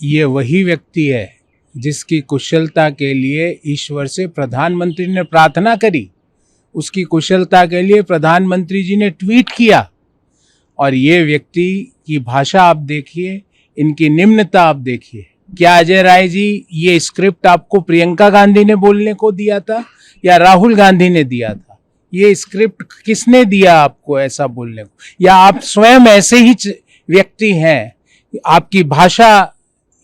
ये वही व्यक्ति है जिसकी कुशलता के लिए ईश्वर से प्रधानमंत्री ने प्रार्थना करी, उसकी कुशलता के लिए प्रधानमंत्री जी ने ट्वीट किया। और ये व्यक्ति की भाषा आप देखिए, इनकी निम्नता आप देखिए। क्या अजय राय जी, ये स्क्रिप्ट आपको प्रियंका गांधी ने बोलने को दिया था या राहुल गांधी ने दिया था? ये स्क्रिप्ट किसने दिया आपको ऐसा बोलने को? या आप स्वयं ऐसे ही व्यक्ति हैं? आपकी भाषा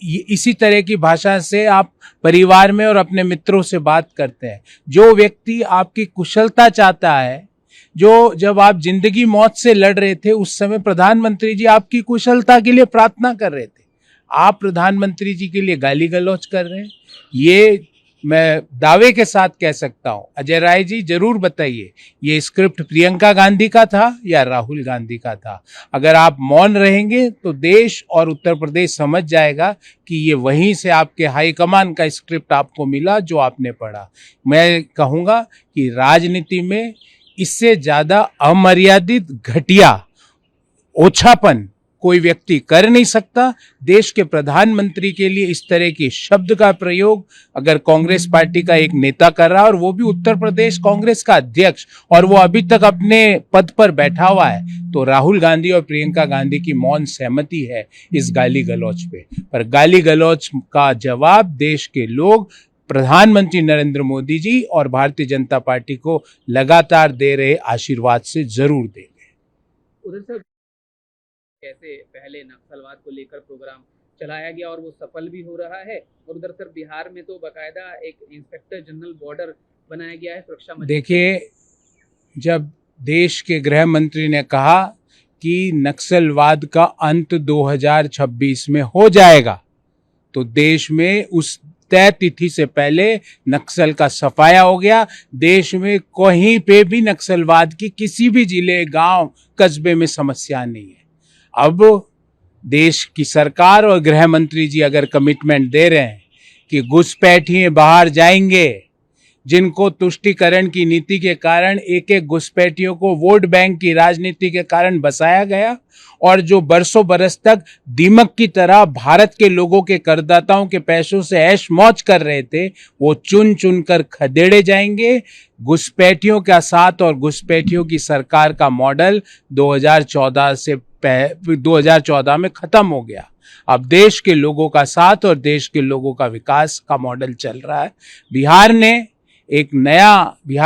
इसी तरह की भाषा से आप परिवार में और अपने मित्रों से बात करते हैं। जो व्यक्ति आपकी कुशलता चाहता है, जो जब आप जिंदगी मौत से लड़ रहे थे उस समय प्रधानमंत्री जी आपकी कुशलता के लिए प्रार्थना कर रहे थे, आप प्रधानमंत्री जी के लिए गाली गलौज कर रहे हैं। ये मैं दावे के साथ कह सकता हूं। अजय राय जी जरूर बताइए, ये स्क्रिप्ट प्रियंका गांधी का था या राहुल गांधी का था? अगर आप मौन रहेंगे तो देश और उत्तर प्रदेश समझ जाएगा कि ये वहीं से आपके हाईकमान का स्क्रिप्ट आपको मिला जो आपने पढ़ा। मैं कहूँगा कि राजनीति में इससे ज्यादा अमर्यादित, घटिया, ओछापन कोई व्यक्ति कर नहीं सकता। देश के प्रधानमंत्री के लिए इस तरह के शब्द का प्रयोग अगर कांग्रेस पार्टी का एक नेता कर रहा है, और वो भी उत्तर प्रदेश कांग्रेस का अध्यक्ष, और वो अभी तक अपने पद पर बैठा हुआ है, तो राहुल गांधी और प्रियंका गांधी की मौन सहमति है इस गाली गलौज पे। पर गाली गलौज का जवाब देश के लोग प्रधानमंत्री नरेंद्र मोदी जी और भारतीय जनता पार्टी को लगातार दे रहे आशीर्वाद से जरूर देंगे। उधर सर, कैसे पहले नक्सलवाद को लेकर प्रोग्राम चलाया गया और वो सफल भी हो रहा है, और उधर सर बिहार में तो बाकायदा एक इंस्पेक्टर जनरल बॉर्डर बनाया गया है सुरक्षा। देखिए, जब देश के गृह मंत्री ने कहा कि नक्सलवाद का अंत 2026 में हो जाएगा, तो देश में उस तय तिथि से पहले नक्सल का सफाया हो गया। देश में कहीं पे भी नक्सलवाद की किसी भी जिले, गांव, कस्बे में समस्या नहीं है। अब देश की सरकार और गृह मंत्री जी अगर कमिटमेंट दे रहे हैं कि घुसपैठिए बाहर जाएंगे, जिनको तुष्टीकरण की नीति के कारण एक एक घुसपैठियों को वोट बैंक की राजनीति के कारण बसाया गया, और जो बरसों बरस तक दीमक की तरह भारत के लोगों के करदाताओं के पैसों से ऐश मौज कर रहे थे, वो चुन चुन कर खदेड़े जाएंगे। घुसपैठियों का साथ और घुसपैठियों की सरकार का मॉडल 2014 में खत्म हो गया। अब देश के लोगों का साथ और देश के लोगों का विकास का मॉडल चल रहा है। बिहार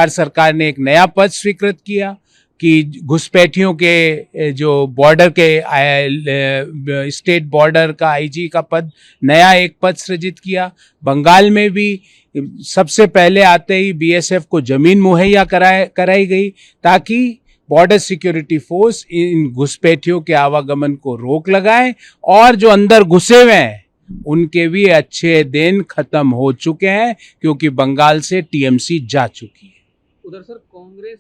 सरकार ने एक नया पद स्वीकृत किया कि घुसपैठियों के जो बॉर्डर के स्टेट बॉर्डर का आईजी का पद, नया एक पद सृजित किया। बंगाल में भी सबसे पहले आते ही बीएसएफ को जमीन मुहैया कराई गई ताकि बॉर्डर सिक्योरिटी फोर्स इन घुसपैठियों के आवागमन को रोक लगाए, और जो अंदर घुसे हुए हैं उनके भी अच्छे दिन खत्म हो चुके हैं, क्योंकि बंगाल से टीएमसी जा चुकी है। उधर सर, कांग्रेस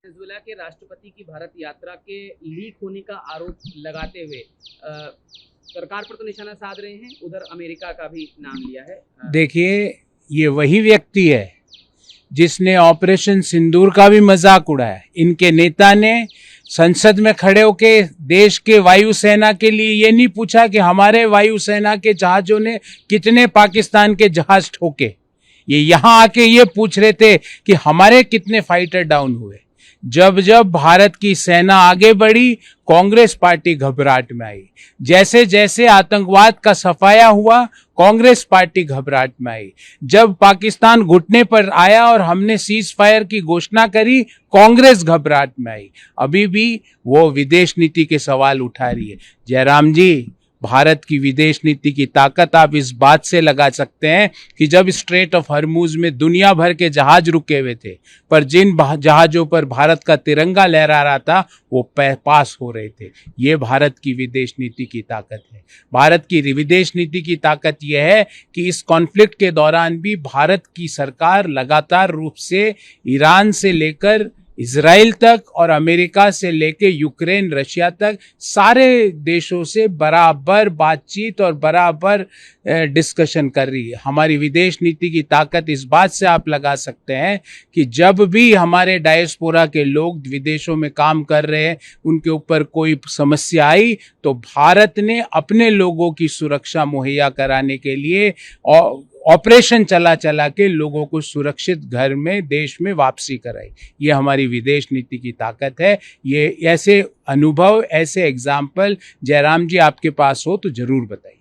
वेनेजुएला के राष्ट्रपति की भारत यात्रा के लीक होने का आरोप लगाते हुए सरकार पर तो निशाना साध रहे हैं, उधर अमेरिका का भी नाम लिया है। देखिए, ये वही व्यक्ति है जिसने ऑपरेशन सिंदूर का भी मजाक उड़ाया। इनके नेता ने संसद में खड़े होकर देश के वायुसेना के लिए ये नहीं पूछा कि हमारे वायुसेना के जहाजों ने कितने पाकिस्तान के जहाज ठोके। ये यहां आके ये पूछ रहे थे कि हमारे कितने फाइटर डाउन हुए। जब जब भारत की सेना आगे बढ़ी, कांग्रेस पार्टी घबराहट में आई। जैसे जैसे आतंकवाद का सफाया हुआ, कांग्रेस पार्टी घबराहट में आई। जब पाकिस्तान घुटने पर आया और हमने सीज फायर की घोषणा करी, कांग्रेस घबराहट में आई। अभी भी वो विदेश नीति के सवाल उठा रही है। जयराम जी, भारत की विदेश नीति की ताकत आप इस बात से लगा सकते हैं कि जब स्ट्रेट ऑफ हरमुज में दुनिया भर के जहाज रुके हुए थे, पर जिन जहाजों पर भारत का तिरंगा लहरा रहा था वो पास हो रहे थे। ये भारत की विदेश नीति की ताकत है। भारत की विदेश नीति की ताकत यह है कि इस कॉन्फ्लिक्ट के दौरान भी भारत की सरकार लगातार रूप से ईरान से लेकर इजराइल तक और अमेरिका से लेके यूक्रेन रशिया तक सारे देशों से बराबर बातचीत और बराबर डिस्कशन कर रही है। हमारी विदेश नीति की ताकत इस बात से आप लगा सकते हैं कि जब भी हमारे डायस्पोरा के लोग विदेशों में काम कर रहे हैं, उनके ऊपर कोई समस्या आई तो भारत ने अपने लोगों की सुरक्षा मुहैया कराने के लिए ऑपरेशन चला के लोगों को सुरक्षित घर में देश में वापसी कराई। ये हमारी विदेश नीति की ताकत है। ये ऐसे अनुभव, ऐसे एग्जाम्पल जयराम जी आपके पास हो तो जरूर बताइए।